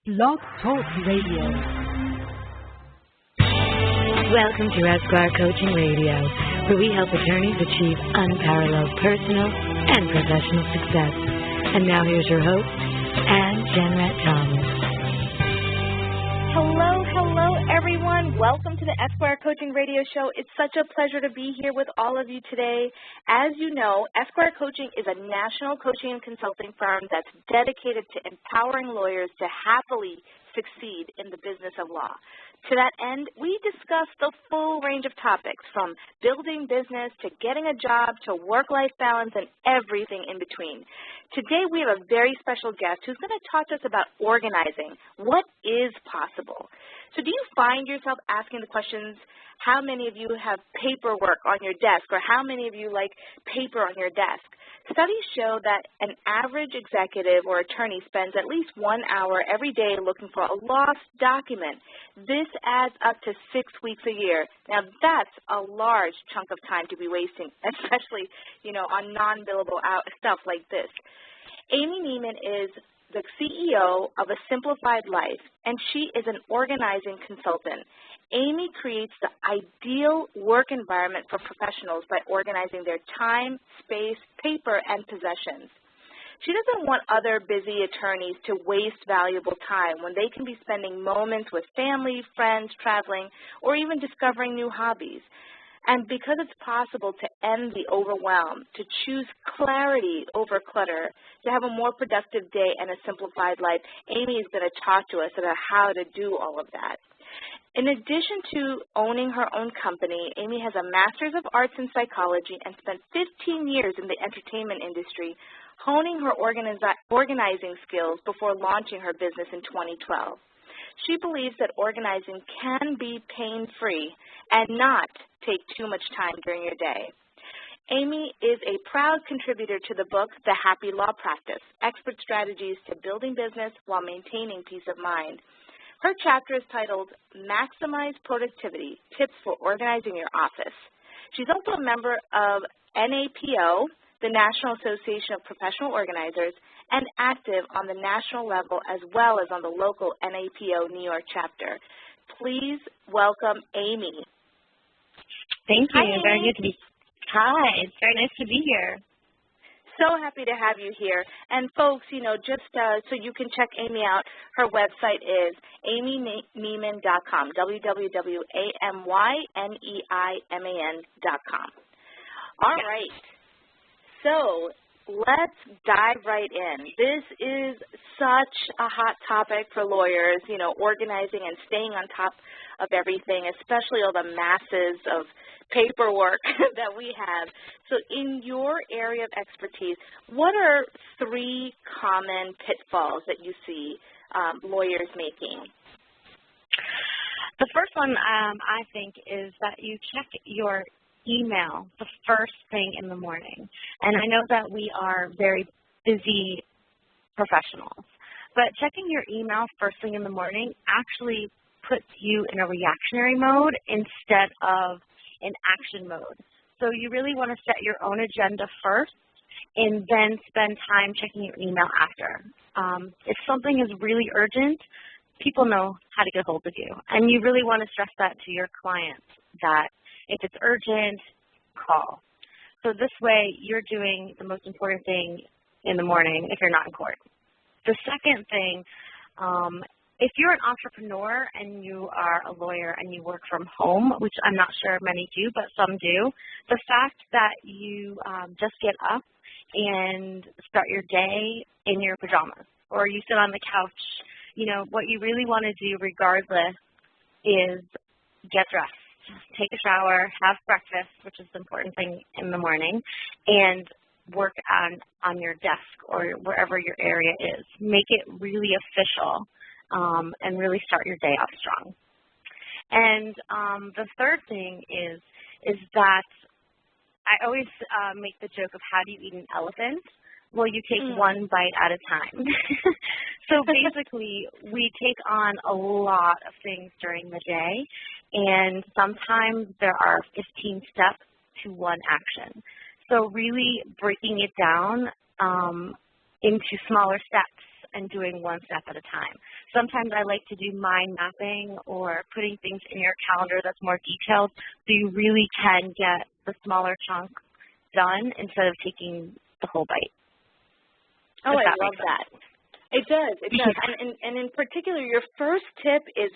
Blog Talk Radio. Welcome to Esquire Coaching Radio, where we help attorneys achieve unparalleled personal and professional success. And now here's your host, Ann Jenrette Thomas. Hello, everyone. Welcome to the Esquire Coaching Radio Show. It's such a pleasure to be here with all of you today. As you know, Esquire Coaching is a national coaching and consulting firm that's dedicated to empowering lawyers to happily succeed in the business of law. To that end, we discuss the full range of topics, from building business to getting a job to work-life balance and everything in between. Today, we have a very special guest who's going to talk to us about organizing. What is possible? So do you find yourself asking the questions, how many of you have paperwork on your desk, or how many of you like paper on your desk? Studies show that an average executive or attorney spends at least 1 hour every day looking for a lost document. This adds up to 6 weeks a year. Now, that's a large chunk of time to be wasting, especially, on non-billable stuff like this. Amy Neiman is the CEO of a Simplified Life, and she is an organizing consultant. Amy creates the ideal work environment for professionals by organizing their time, space, paper, and possessions. She doesn't want other busy attorneys to waste valuable time when they can be spending moments with family, friends, traveling, or even discovering new hobbies. And because it's possible to end the overwhelm, to choose clarity over clutter, to have a more productive day and a simplified life, Amy is going to talk to us about how to do all of that. In addition to owning her own company, Amy has a Master's of Arts in Psychology and spent 15 years in the entertainment industry, honing her organizing skills before launching her business in 2012. She believes that organizing can be pain-free and not take too much time during your day. Amy is a proud contributor to the book, The Happy Law Practice, Expert Strategies to Building Business While Maintaining Peace of Mind. Her chapter is titled Maximize Productivity, Tips for Organizing Your Office. She's also a member of NAPO, the National Association of Professional Organizers, and active on the national level as well as on the local NAPO New York chapter. Please welcome Amy. Thank you. Hi, very good to be. Hi, it's very nice to be here. So happy to have you here. And folks, just so you can check Amy out, her website is amyneiman.com, www.amyneiman.com. All right. So let's dive right in. This is such a hot topic for lawyers, organizing and staying on top of everything, especially all the masses of paperwork that we have. So in your area of expertise, what are 3 common pitfalls that you see lawyers making? The first one, I think, is that you check your email the first thing in the morning. And I know that we are very busy professionals, but checking your email first thing in the morning actually puts you in a reactionary mode instead of in action mode. So you really want to set your own agenda first and then spend time checking your email after. If something is really urgent, people know how to get a hold of you. And you really want to stress that to your clients, that if it's urgent, call. So this way, you're doing the most important thing in the morning if you're not in court. The second thing, if you're an entrepreneur and you are a lawyer and you work from home, which I'm not sure many do, but some do, the fact that you just get up and start your day in your pajamas or you sit on the couch, what you really want to do regardless is get dressed. Take a shower, have breakfast, which is the important thing in the morning, and work on your desk or wherever your area is. Make it really official and really start your day off strong. And the third thing is that I always make the joke of how do you eat an elephant? Well, you take one bite at a time. So basically, we take on a lot of things during the day, and sometimes there are 15 steps to one action. So really breaking it down into smaller steps and doing one step at a time. sometimes I like to do mind mapping or putting things in your calendar that's more detailed so you really can get the smaller chunk done instead of taking the whole bite. Oh, I love that. It does. It does. And in particular, your first tip is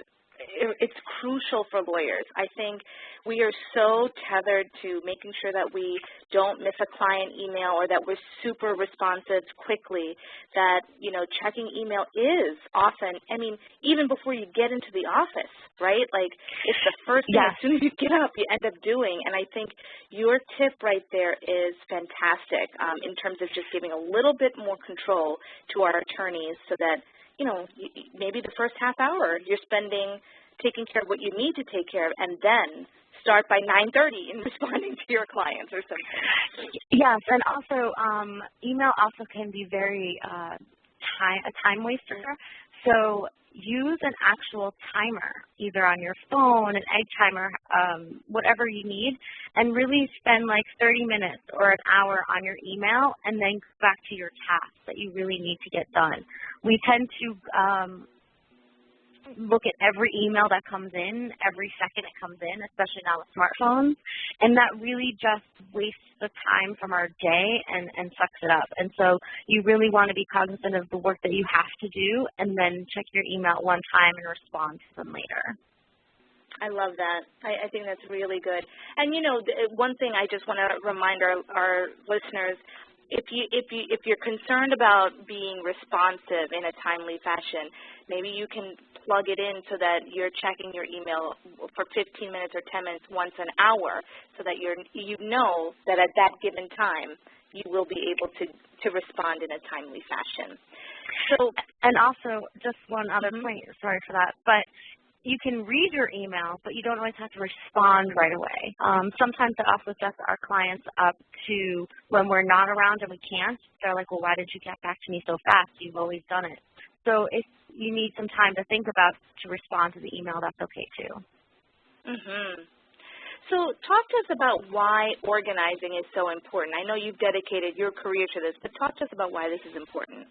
it's crucial for lawyers. I think we are so tethered to making sure that we don't miss a client email or that we're super responsive quickly that, you know, checking email is often, I mean, even before you get into the office, right? Like it's the first thing as soon as you get up you end up doing. And I think your tip right there is fantastic in terms of just giving a little bit more control to our attorneys so that, you know, maybe the first half hour you're spending taking care of what you need to take care of and then start by 9:30 in responding to your clients or something. Yes, and also email also can be very a time waster. So use an actual timer, either on your phone, an egg timer, whatever you need, and really spend like 30 minutes or an hour on your email and then go back to your tasks that you really need to get done. We tend to look at every email that comes in, every second it comes in, especially now with smartphones, and that really just wastes the time from our day and sucks it up. And so you really want to be cognizant of the work that you have to do and then check your email one time and respond to them later. I love that. I think that's really good. And, you know, one thing I just want to remind our listeners, if you're concerned about being responsive in a timely fashion, maybe you can plug it in so that you're checking your email for 15 minutes or 10 minutes once an hour so that you know that at that given time you will be able to respond in a timely fashion. So, and also, just one other point, sorry for that, but you can read your email, but you don't always have to respond right away. Sometimes it also sets our clients up to when we're not around and we can't, they're like, well, why did you get back to me so fast? You've always done it. So if you need some time to think about to respond to the email, that's okay too. So talk to us about why organizing is so important. I know you've dedicated your career to this, but talk to us about why this is important.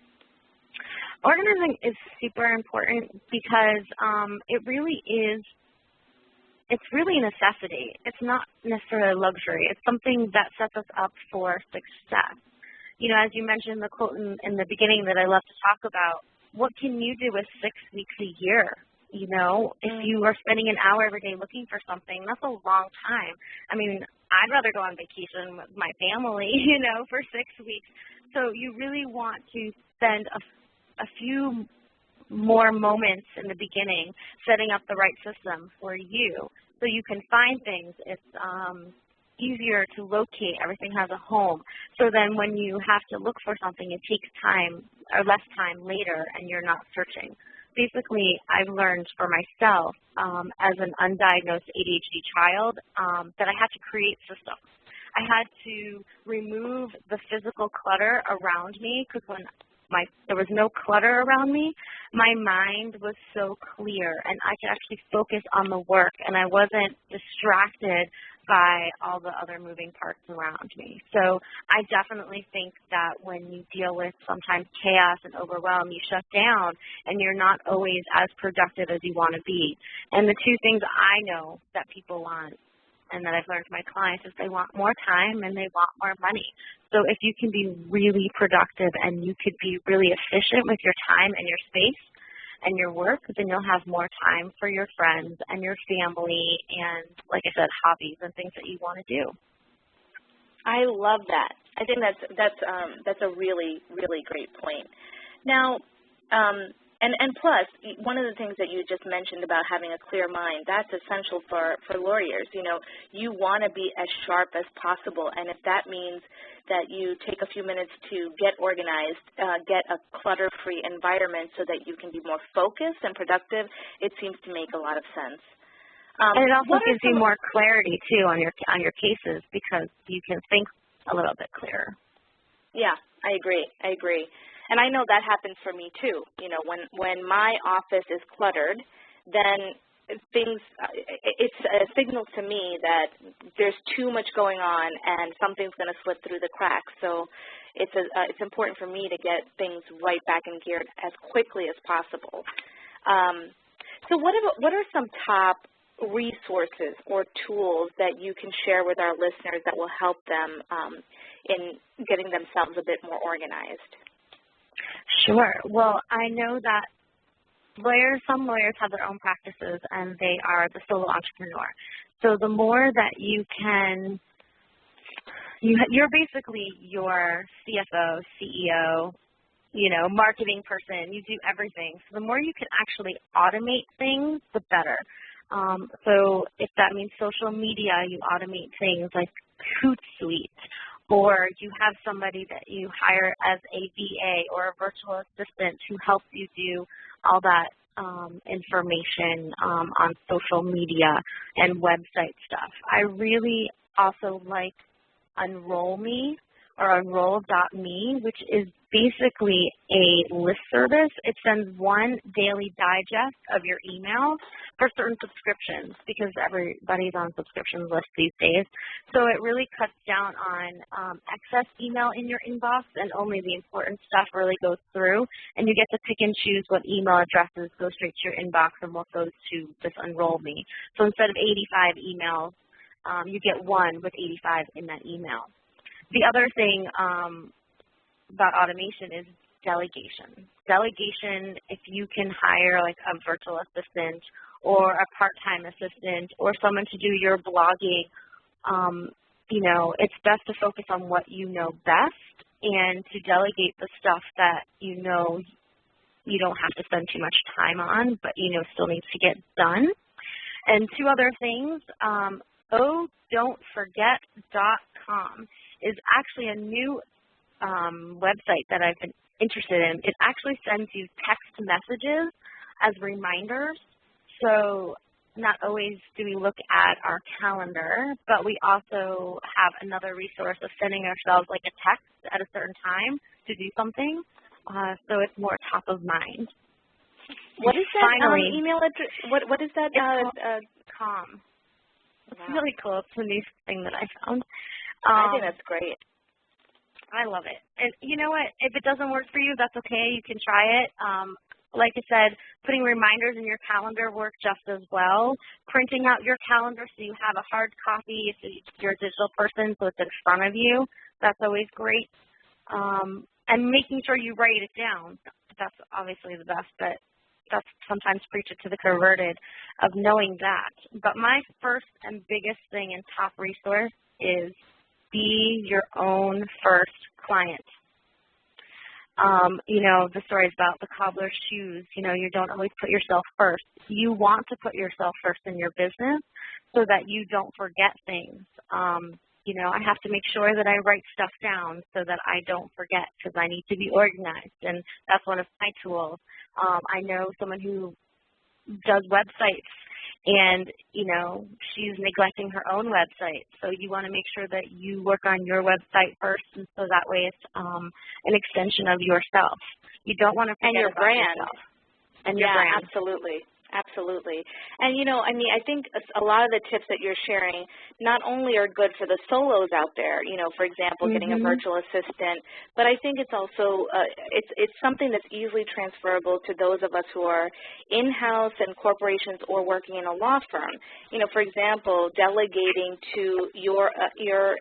Organizing is super important because it's really a necessity. It's not necessarily a luxury. It's something that sets us up for success. You know, as you mentioned the quote in the beginning that I love to talk about, what can you do with 6 weeks a year? You know, if you are spending an hour every day looking for something, that's a long time. I mean, I'd rather go on vacation with my family, you know, for 6 weeks. So you really want to spend a few more moments in the beginning setting up the right system for you so you can find things. It's easier to locate. Everything has a home. So then when you have to look for something, it takes time or less time later and you're not searching. Basically, I've learned for myself as an undiagnosed ADHD child that I had to create systems. I had to remove the physical clutter around me because when there was no clutter around me, my mind was so clear and I could actually focus on the work and I wasn't distracted by all the other moving parts around me. So I definitely think that when you deal with sometimes chaos and overwhelm, you shut down and you're not always as productive as you want to be. And the two things I know that people want and that I've learned from my clients is they want more time and they want more money. So if you can be really productive and you could be really efficient with your time and your space and your work, then you'll have more time for your friends and your family and, like I said, hobbies and things that you want to do. I love that. I think that's a really, really great point. Now, and plus, one of the things that you just mentioned about having a clear mind, that's essential for lawyers. You know, you want to be as sharp as possible, and if that means that you take a few minutes to get organized, get a clutter-free environment so that you can be more focused and productive, it seems to make a lot of sense. And it also gives you more clarity, too, on your cases because you can think a little bit clearer. Yeah, I agree. And I know that happens for me, too. You know, when my office is cluttered, then it's a signal to me that there's too much going on and something's going to slip through the cracks. So it's important for me to get things right back in gear as quickly as possible. So what are some top resources or tools that you can share with our listeners that will help them in getting themselves a bit more organized? Sure. Well, I know that some lawyers have their own practices and they are the solo entrepreneur. So the more that you can, you're basically your CFO, CEO, marketing person. You do everything. So the more you can actually automate things, the better. So if that means social media, you automate things like Hootsuite, or you have somebody that you hire as a VA or a virtual assistant who helps you do all that information on social media and website stuff. I really also like Unroll.me or Unroll.me, which is basically a list service. It sends one daily digest of your emails for certain subscriptions because everybody's on subscription lists these days. So it really cuts down on excess email in your inbox, and only the important stuff really goes through. And you get to pick and choose what email addresses go straight to your inbox and what goes to this Unroll.me. So instead of 85 emails, you get one with 85 in that email. The other thing about automation is delegation. Delegation, if you can hire like a virtual assistant or a part-time assistant or someone to do your blogging, it's best to focus on what you know best and to delegate the stuff that you know you don't have to spend too much time on, but still needs to get done. And two other things, ohDon'tForget.com is actually a new website that I've been interested in. It actually sends you text messages as reminders. So not always do we look at our calendar, but we also have another resource of sending ourselves like a text at a certain time to do something. So it's more top of mind. What is that email address? What is that? .com. It's really cool. It's a new thing that I found. I think that's great. I love it. And you know what? If it doesn't work for you, that's okay. You can try it. Like I said, putting reminders in your calendar works just as well. Printing out your calendar so you have a hard copy if you're a digital person so it's in front of you. That's always great. And making sure you write it down. That's obviously the best, but that's sometimes preach it to the converted of knowing that. But my first and biggest thing and top resource is be your own first client. The stories about the cobbler's shoes, you don't always put yourself first. You want to put yourself first in your business so that you don't forget things. I have to make sure that I write stuff down so that I don't forget because I need to be organized, and that's one of my tools. I know someone who does websites, and, she's neglecting her own website. So you want to make sure that you work on your website first, and so that way it's an extension of yourself. You don't want to forget about yourself. And your brand. Absolutely. Absolutely. And, I think a lot of the tips that you're sharing not only are good for the solos out there, for example, getting a virtual assistant, but I think it's also, it's something that's easily transferable to those of us who are in-house and corporations or working in a law firm. For example, delegating to your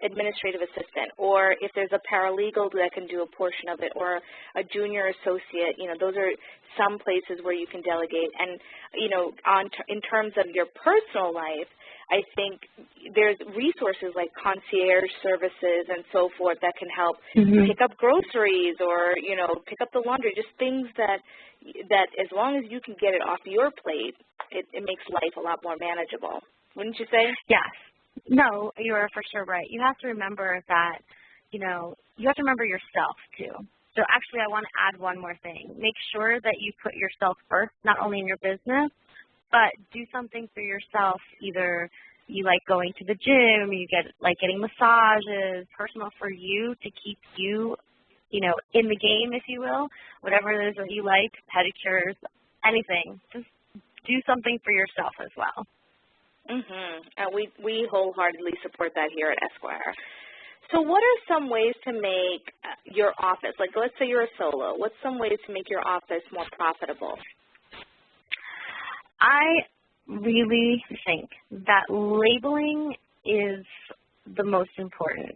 administrative assistant, or if there's a paralegal that can do a portion of it, or a junior associate, those are some places where you can delegate. And, in terms of your personal life, I think there's resources like concierge services and so forth that can help pick up groceries or, pick up the laundry, just things that as long as you can get it off your plate, it makes life a lot more manageable. Wouldn't you say? Yes. No, you're for sure right. You have to remember that, you have to remember yourself too. So actually, I want to add one more thing. Make sure that you put yourself first, not only in your business, but do something for yourself. Either you like going to the gym, you like getting massages, personal for you to keep you, in the game, if you will, whatever it is that you like, pedicures, anything. Just do something for yourself as well. And we wholeheartedly support that here at Esquire. So what are some ways to make your office, like let's say you're a solo, what's some ways to make your office more profitable? I really think that labeling is the most important.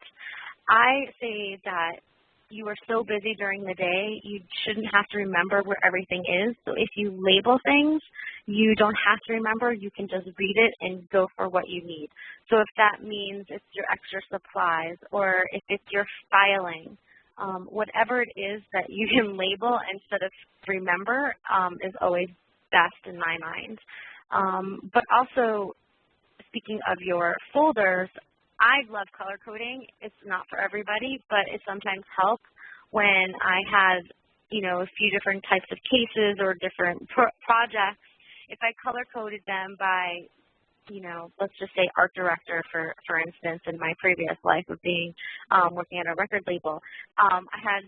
I say that you are so busy during the day, you shouldn't have to remember where everything is. So if you label things, you don't have to remember. You can just read it and go for what you need. So if that means it's your extra supplies or if it's your filing, whatever it is that you can label instead of remember is always best in my mind. But also, speaking of your folders, I love color coding. It's not for everybody, but it sometimes helps when I have, you know, a few different types of cases or different projects. If I color coded them by, you know, let's just say art director, for instance, in my previous life of being working at a record label, I had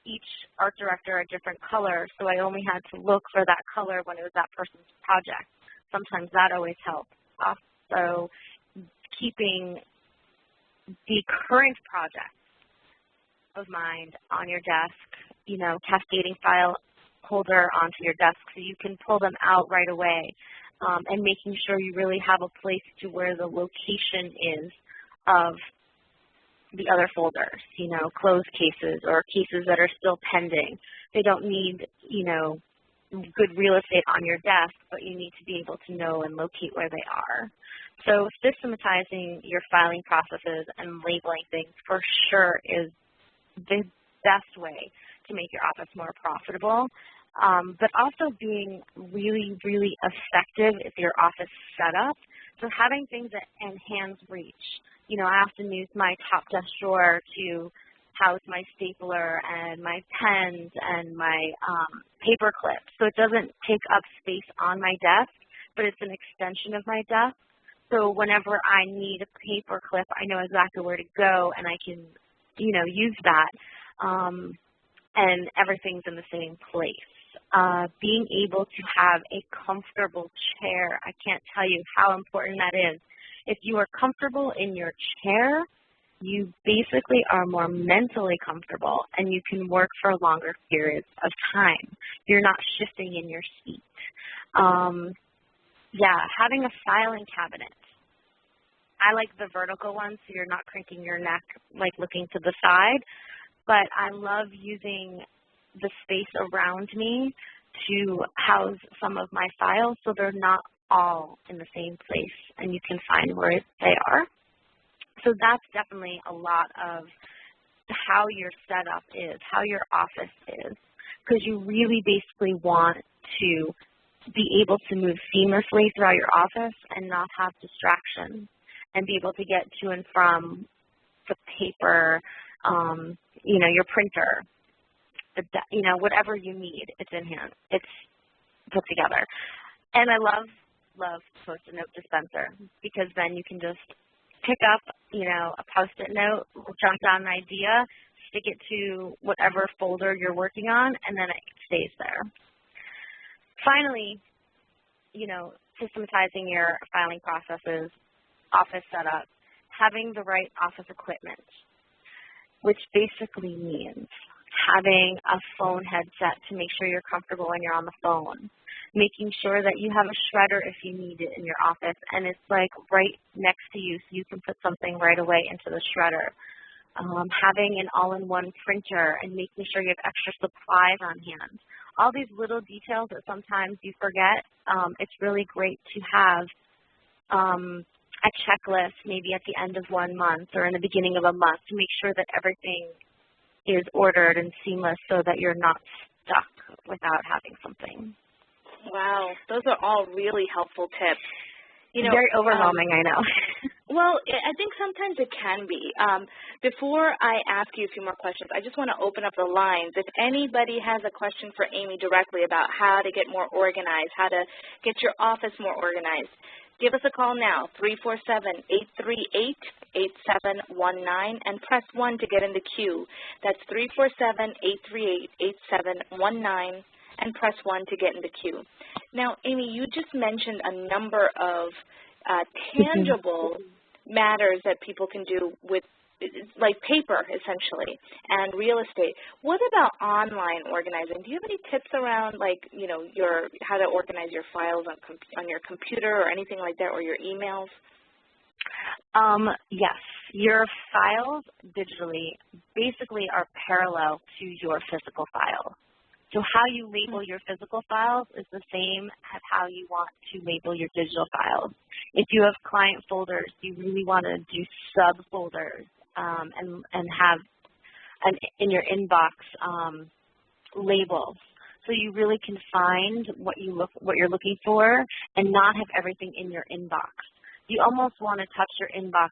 each art director a different color, so I only had to look for that color when it was that person's project. Sometimes that always helps. Also, keeping the current project of mind on your desk, you know, cascading file holder onto your desk so you can pull them out right away, and making sure you really have a place to where the location is of the other folders, you know, closed cases or cases that are still pending. They don't need, you know, good real estate on your desk, but you need to be able to know and locate where they are. So systematizing your filing processes and labeling things for sure is the best way to make your office more profitable, but also being really, really effective is your office setup. So having things in hand's reach. You know, I often use my top desk drawer to house my stapler and my pens and my paper clips. So it doesn't take up space on my desk, but it's an extension of my desk. So whenever I need a paper clip, I know exactly where to go and I can, you know, use that, and everything's in the same place. Being able to have a comfortable chair, I can't tell you how important that is. If you are comfortable in your chair, you basically are more mentally comfortable and you can work for longer periods of time. You're not shifting in your seat. Yeah, having a filing cabinet. I like the vertical ones so you're not cranking your neck like looking to the side, but I love using the space around me to house some of my files so they're not all in the same place and you can find where they are. So that's definitely a lot of how your setup is, how your office is, because you really basically want to be able to move seamlessly throughout your office and not have distractions and be able to get to and from the paper, you know, your printer, you know, whatever you need, it's in hand, it's put together. And I love Post-it note dispenser because then you can just pick up, you know, a Post-it note, jot down an idea, stick it to whatever folder you're working on, and then it stays there. Finally, you know, systematizing your filing processes, office setup, having the right office equipment, which basically means having a phone headset to make sure you're comfortable when you're on the phone, making sure that you have a shredder if you need it in your office and it's like right next to you so you can put something right away into the shredder, having an all-in-one printer and making sure you have extra supplies on hand. All these little details that sometimes you forget, it's really great to have a checklist maybe at the end of 1 month or in the beginning of a month to make sure that everything is ordered and seamless so that you're not stuck without having something. Wow, those are all really helpful tips. You know, very overwhelming, I know. Well, I think sometimes it can be. Before I ask you a few more questions, I just want to open up the lines. If anybody has a question for Amy directly about how to get more organized, how to get your office more organized, give us a call now, 347-838-8719, and press 1 to get in the queue. That's 347-838-8719, and press 1 to get in the queue. Now, Amy, you just mentioned a number of tangible matters that people can do with like paper, essentially, and real estate. What about online organizing? Do you have any tips around, like, you know, how to organize your files on your computer or anything like that, or your emails? Yes, your files digitally basically are parallel to your physical files. So how you label your physical files is the same as how you want to label your digital files. If you have client folders, you really want to do subfolders and have in your inbox labels, so you really can find what you're looking for and not have everything in your inbox. You almost want to touch your inbox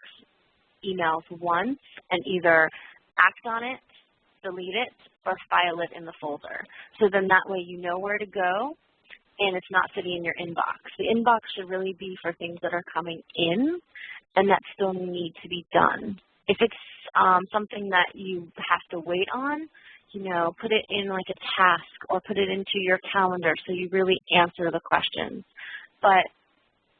emails once and either act on it, delete it, or file it in the folder. So then that way you know where to go and it's not sitting in your inbox. The inbox should really be for things that are coming in and that still need to be done. If it's something that you have to wait on, you know, put it in like a task or put it into your calendar so you really answer the questions. But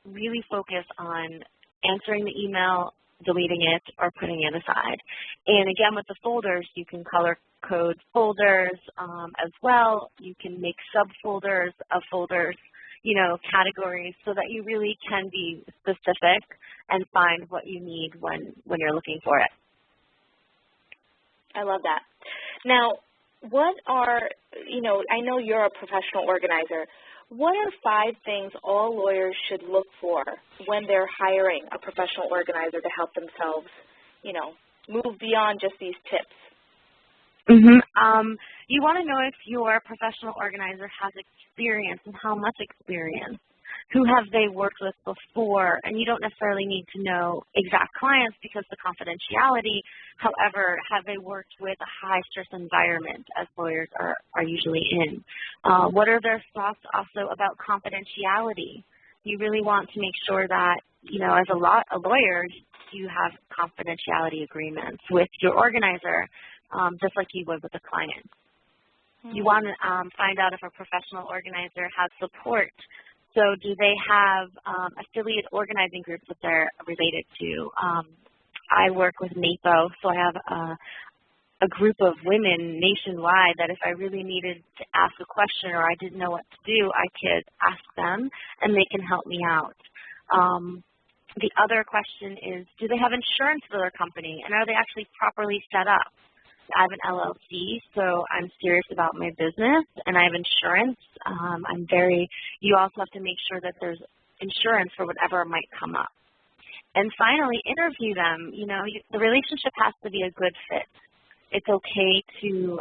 really focus on answering the email, deleting it, or putting it aside. And again, with the folders, you can color code folders as well. You can make subfolders of folders, you know, categories, so that you really can be specific and find what you need when you're looking for it. I love that. Now, what are, you know, I know you're a professional organizer. What are 5 things all lawyers should look for when they're hiring a professional organizer to help themselves, you know, move beyond just these tips? You want to know if your professional organizer has experience and how much experience. Who have they worked with before? And you don't necessarily need to know exact clients because the confidentiality. However, have they worked with a high-stress environment, as lawyers are usually in? What are their thoughts also about confidentiality? You really want to make sure that, you know, as a lawyer, you have confidentiality agreements with your organizer, just like you would with a client. You want to find out if a professional organizer has support. So do they have affiliate organizing groups that they're related to? I work with NAPO, so I have a group of women nationwide that if I really needed to ask a question or I didn't know what to do, I could ask them and they can help me out. The other question is, do they have insurance for their company and are they actually properly set up? I have an LLC, so I'm serious about my business, and I have insurance. You also have to make sure that there's insurance for whatever might come up. And finally, interview them. You know, the relationship has to be a good fit. It's okay to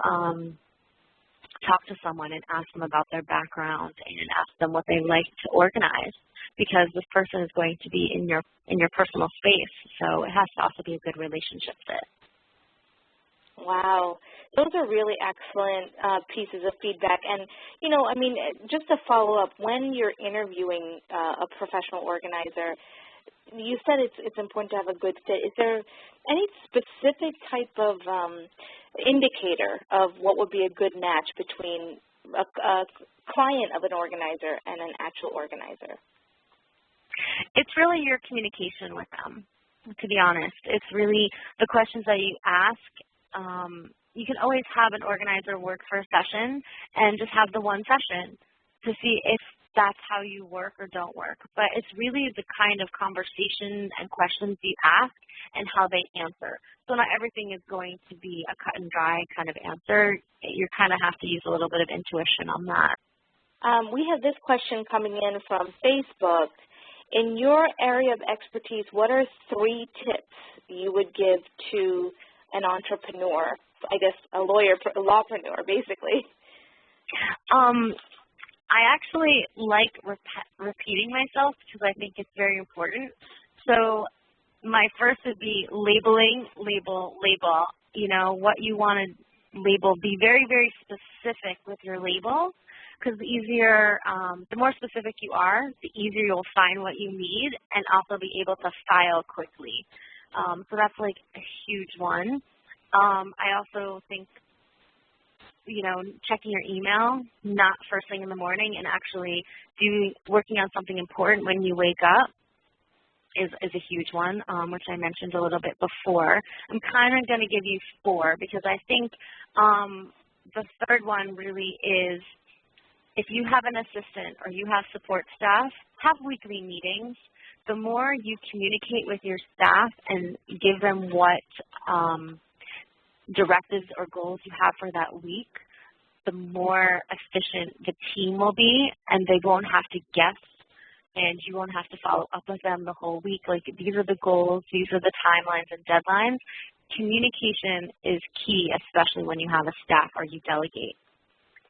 talk to someone and ask them about their background and ask them what they like to organize, because this person is going to be in your personal space, so it has to also be a good relationship fit. Wow. Those are really excellent pieces of feedback. And, you know, I mean, just to follow up, when you're interviewing a professional organizer, you said it's important to have a good fit. Is there any specific type of indicator of what would be a good match between a client of an organizer and an actual organizer? It's really your communication with them, to be honest. It's really the questions that you ask. You can always have an organizer work for a session and just have the one session to see if that's how you work or don't work. But it's really the kind of conversation and questions you ask and how they answer. So not everything is going to be a cut and dry kind of answer. You kind of have to use a little bit of intuition on that. We have this question coming in from Facebook. In your area of expertise, what are 3 tips you would give to an entrepreneur, I guess a lawpreneur, basically? I actually like repeating myself because I think it's very important. So my first would be labeling, label. You know, what you want to label. Be very, very specific with your label, because the more specific you are, the easier you'll find what you need and also be able to file quickly. So that's like a huge one. I also think, you know, checking your email, not first thing in the morning, and actually working on something important when you wake up. is a huge one, which I mentioned a little bit before. I'm kind of going to give you 4 because I think the third one really is if you have an assistant or you have support staff, have weekly meetings. The more you communicate with your staff and give them what directives or goals you have for that week, the more efficient the team will be, and they won't have to guess, and you won't have to follow up with them the whole week. Like, these are the goals, these are the timelines and deadlines. Communication is key, especially when you have a staff or you delegate.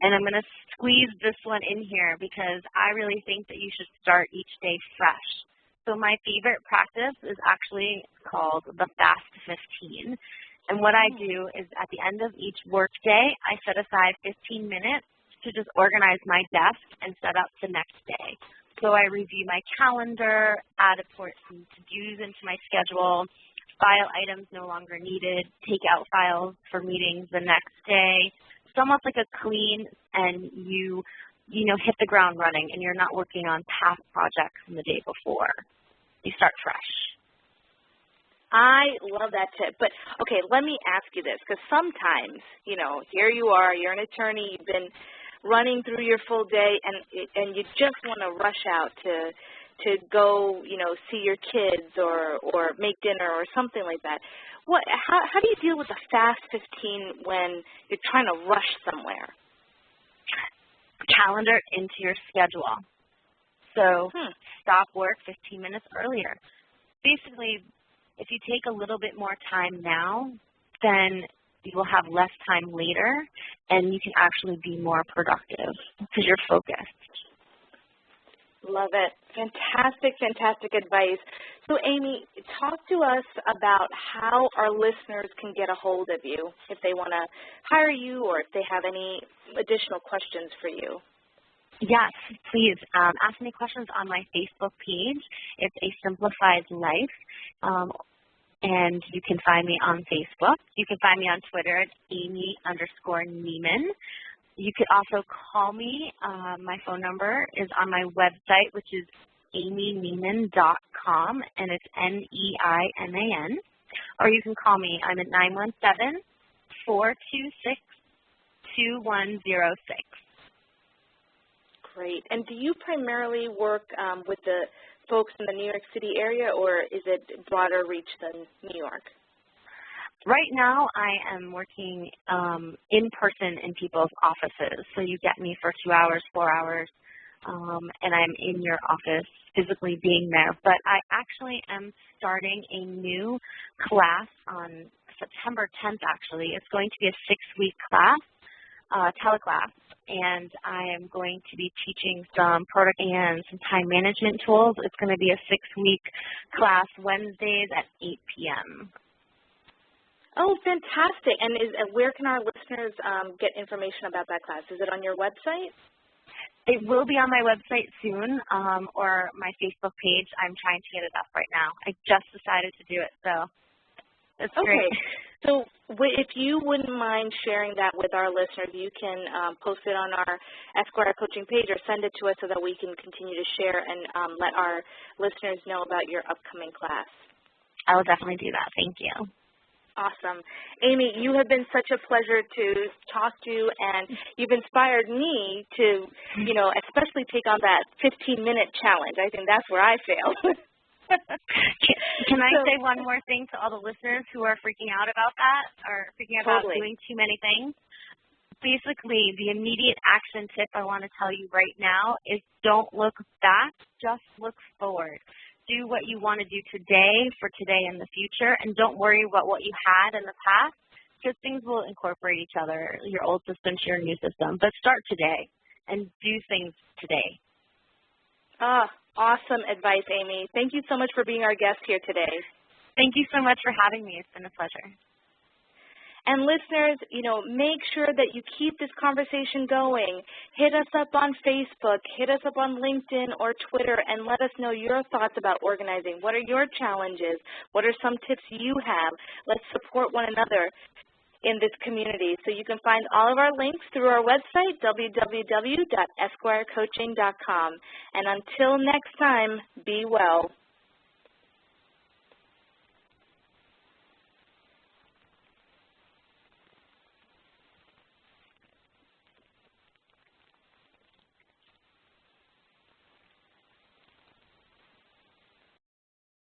And I'm going to squeeze this one in here because I really think that you should start each day fresh. So my favorite practice is actually called the Fast 15. And what I do is at the end of each work day, I set aside 15 minutes to just organize my desk and set up the next day. So I review my calendar, add important to-dos into my schedule, file items no longer needed, take out files for meetings the next day. It's almost like a clean, and you hit the ground running, and you're not working on past projects from the day before. You start fresh. I love that tip. But, okay, let me ask you this, because sometimes, here you are, you're an attorney, you've been running through your full day, and you just want to rush out to go, see your kids or make dinner or something like that. How do you deal with the Fast 15 when you're trying to rush somewhere? Calendar into your schedule. So stop work 15 minutes earlier. Basically, if you take a little bit more time now, then you will have less time later, and you can actually be more productive because you're focused. Love it. Fantastic, fantastic advice. So, Amy, talk to us about how our listeners can get a hold of you if they want to hire you or if they have any additional questions for you. Yes, please. Ask me questions on my Facebook page. It's A Simplified Life, and you can find me on Facebook. You can find me on Twitter at Amy_Neiman. You could also call me. My phone number is on my website, which is amyneiman.com, and it's Neiman. Or you can call me. I'm at 917-426-2106. Great. And do you primarily work with the folks in the New York City area, or is it broader reach than New York? Right now, I am working in person in people's offices. So you get me for 2 hours, 4 hours, and I'm in your office physically being there. But I actually am starting a new class on September 10th, actually. It's going to be a 6-week class, teleclass, and I am going to be teaching some product and some time management tools. It's going to be a 6-week class, Wednesdays at 8 p.m. Oh, fantastic. And where can our listeners get information about that class? Is it on your website? It will be on my website soon or my Facebook page. I'm trying to get it up right now. I just decided to do it, so it's great. So if you wouldn't mind sharing that with our listeners, you can post it on our Esquire Coaching page or send it to us so that we can continue to share and let our listeners know about your upcoming class. I will definitely do that. Thank you. Awesome. Amy, you have been such a pleasure to talk to, and you've inspired me to, especially take on that 15-minute challenge. I think that's where I fail. Can I say one more thing to all the listeners who are freaking out about that or freaking out about doing too many things? Basically, the immediate action tip I want to tell you right now is don't look back, just look forward. Do what you want to do today for today and the future, and don't worry about what you had in the past, because things will incorporate each other, your old system to your new system. But start today and do things today. Awesome advice, Amy. Thank you so much for being our guest here today. Thank you so much for having me. It's been a pleasure. And listeners, make sure that you keep this conversation going. Hit us up on Facebook, hit us up on LinkedIn or Twitter, and let us know your thoughts about organizing. What are your challenges? What are some tips you have? Let's support one another in this community. So you can find all of our links through our website, www.esquirecoaching.com. And until next time, be well.